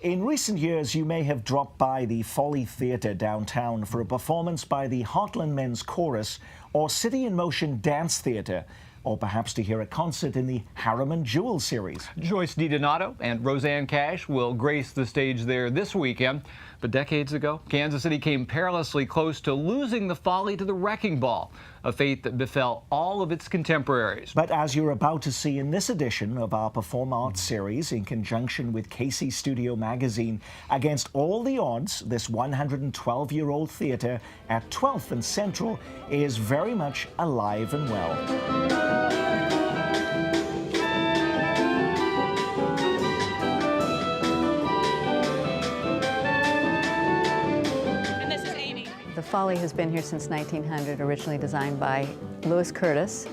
In recent years, you may have dropped by the Folly Theater downtown for a performance by the Heartland Men's Chorus or City in Motion Dance Theater, or perhaps to hear a concert in the Harriman Jewel series. Joyce DiDonato and Roseanne Cash will grace the stage there this weekend. But decades ago, Kansas City came perilously close to losing the Folly to the Wrecking Ball, a fate that befell all of its contemporaries. But as you're about to see in this edition of our performARTS series, in conjunction with KC Studio Magazine, against all the odds, this 112-year-old theater at 12th and Central is very much alive and well. The Folly has been here since 1900, originally designed by Louis Curtis.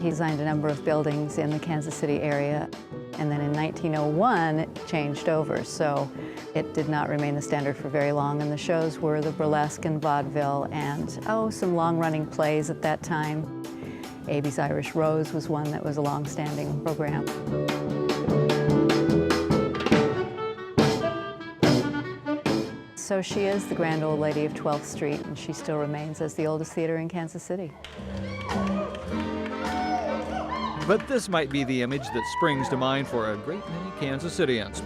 He designed a number of buildings in the Kansas City area, and then in 1901 it changed over, so it did not remain the standard for very long, and the shows were the burlesque and vaudeville and, some long-running plays at that time. Abe's Irish Rose was one that was a long-standing program. So she is the grand old lady of 12th Street, and she still remains as the oldest theater in Kansas City. But this might be the image that springs to mind for a great many Kansas Cityans.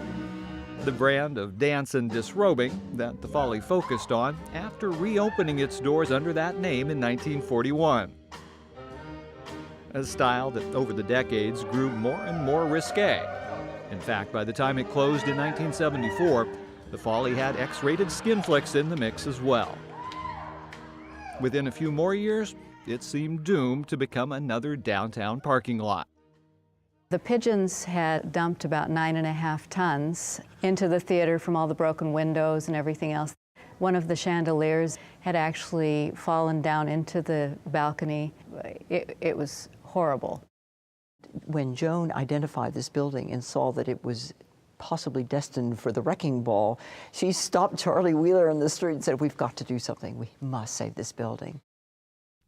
The brand of dance and disrobing that the Folly focused on after reopening its doors under that name in 1941. A style that over the decades grew more and more risque. In fact, by the time it closed in 1974, the Folly had X-rated skin flicks in the mix as well. Within a few more years, it seemed doomed to become another downtown parking lot. The Pigeons had dumped about 9.5 tons into the theater from all the broken windows and everything else. One of the chandeliers had actually fallen down into the balcony. It was horrible. When Joan identified this building and saw that it was possibly destined for the wrecking ball, she stopped Charlie Wheeler in the street and said, "We've got to do something. We must save this building."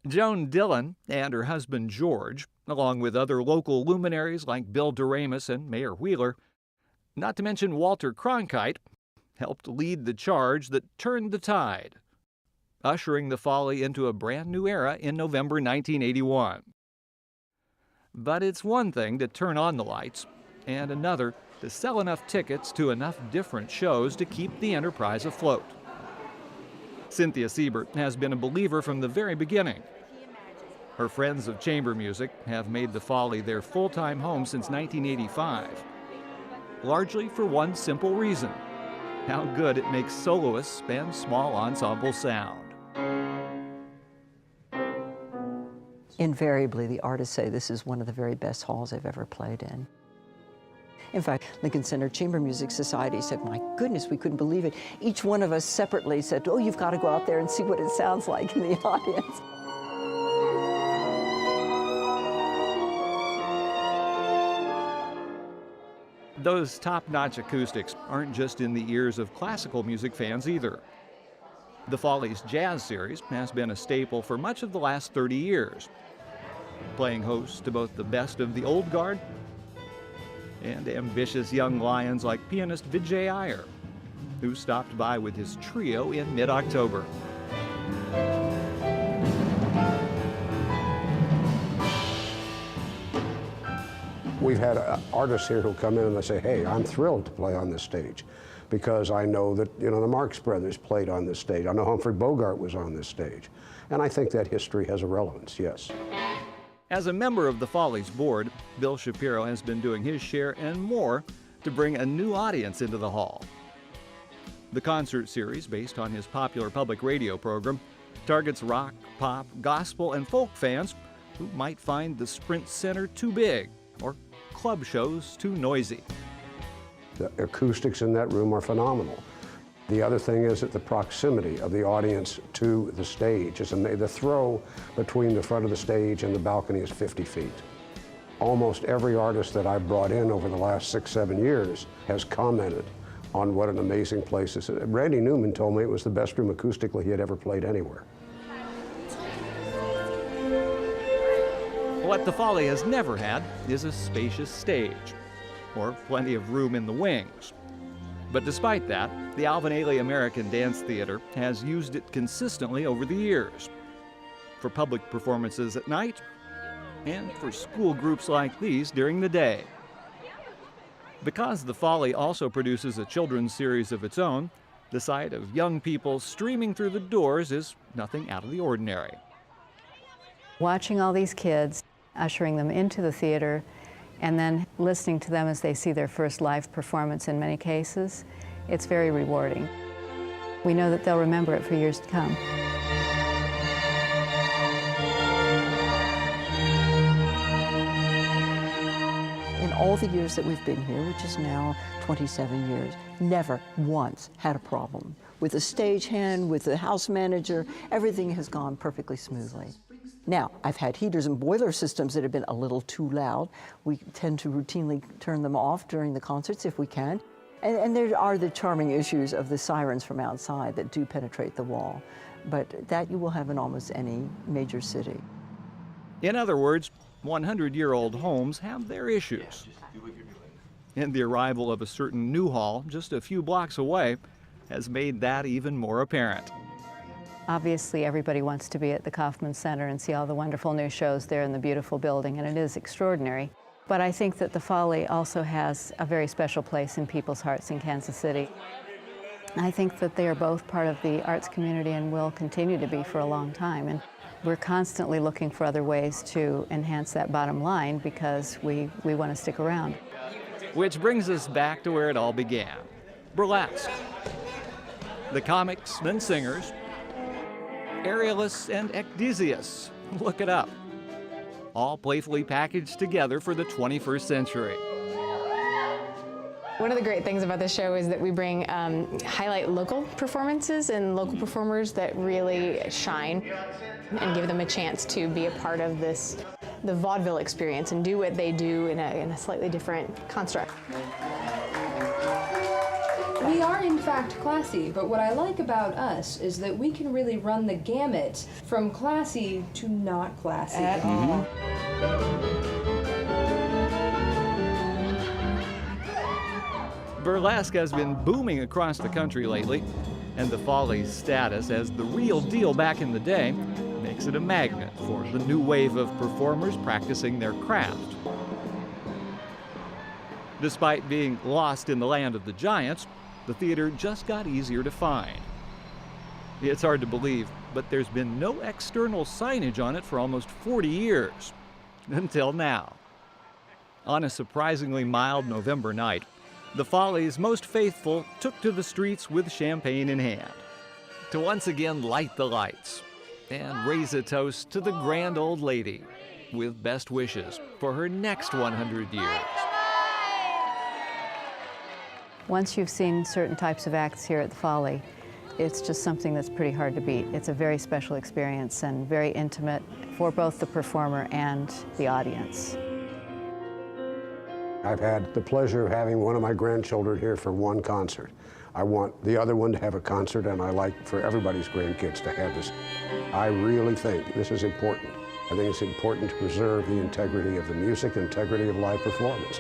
Joan Dillon and her husband George, along with other local luminaries like Bill Doremus and Mayor Wheeler, not to mention Walter Cronkite, helped lead the charge that turned the tide, ushering the Folly into a brand new era in November 1981. But it's one thing to turn on the lights, and another to sell enough tickets to enough different shows to keep the enterprise afloat. Cynthia Siebert has been a believer from the very beginning. Her friends of chamber music have made the Folly their full-time home since 1985, largely for one simple reason: how good it makes soloists and small ensembles sound. Invariably, the artists say this is one of the very best halls they've ever played in. In fact, Lincoln Center Chamber Music Society said, "My goodness, we couldn't believe it." Each one of us separately said, "Oh, you've got to go out there and see what it sounds like in the audience." Those top-notch acoustics aren't just in the ears of classical music fans either. The Folly's Jazz Series has been a staple for much of the last 30 years, playing host to both the best of the old guard and ambitious young lions like pianist Vijay Iyer, who stopped by with his trio in mid-October. We've had artists here who come in and they say, "Hey, I'm thrilled to play on this stage because I know that, the Marx Brothers played on this stage. I know Humphrey Bogart was on this stage." And I think that history has a relevance, yes. As a member of the Folly's board, Bill Shapiro has been doing his share and more to bring a new audience into the hall. The concert series, based on his popular public radio program, targets rock, pop, gospel, and folk fans who might find the Sprint Center too big or club shows too noisy. The acoustics in that room are phenomenal. The other thing is that the proximity of the audience to the stage is amazing. The throw between the front of the stage and the balcony is 50 feet. Almost every artist that I've brought in over the last 6-7 years has commented on what an amazing place this is. Randy Newman told me it was the best room acoustically he had ever played anywhere. What the Folly has never had is a spacious stage, or plenty of room in the wings. But despite that, the Alvin Ailey American Dance Theater has used it consistently over the years, for public performances at night and for school groups like these during the day. Because the Folly also produces a children's series of its own, the sight of young people streaming through the doors is nothing out of the ordinary. Watching all these kids, ushering them into the theater, and then listening to them as they see their first live performance in many cases, it's very rewarding. We know that they'll remember it for years to come. In all the years that we've been here, which is now 27 years, never once had a problem. With the stagehand, with the house manager, everything has gone perfectly smoothly. Now, I've had heaters and boiler systems that have been a little too loud. We tend to routinely turn them off during the concerts if we can. And there are the charming issues of the sirens from outside that do penetrate the wall. But that you will have in almost any major city. In other words, 100-year-old homes have their issues. And the arrival of a certain new hall just a few blocks away has made that even more apparent. Obviously, everybody wants to be at the Kaufman Center and see all the wonderful new shows there in the beautiful building, and it is extraordinary. But I think that the Folly also has a very special place in people's hearts in Kansas City. I think that they are both part of the arts community and will continue to be for a long time. And we're constantly looking for other ways to enhance that bottom line because we want to stick around. Which brings us back to where it all began, burlesque. The comics and singers, Aerialus and Ecdysius, look it up. All playfully packaged together for the 21st century. One of the great things about this show is that we highlight local performances and local performers that really shine and give them a chance to be a part of the vaudeville experience and do what they do in a slightly different construct. We are in fact classy, but what I like about us is that we can really run the gamut from classy to not classy at all. Burlesque has been booming across the country lately, and the Folly's status as the real deal back in the day makes it a magnet for the new wave of performers practicing their craft. Despite being lost in the land of the giants, the theater just got easier to find. It's hard to believe, but there's been no external signage on it for almost 40 years, until now. On a surprisingly mild November night, the Folly's most faithful took to the streets with champagne in hand, to once again light the lights and raise a toast to the grand old lady, with best wishes for her next 100 years. Once you've seen certain types of acts here at the Folly, it's just something that's pretty hard to beat. It's a very special experience and very intimate for both the performer and the audience. I've had the pleasure of having one of my grandchildren here for one concert. I want the other one to have a concert, and I like for everybody's grandkids to have this. I really think this is important. I think it's important to preserve the integrity of the music, integrity of live performance.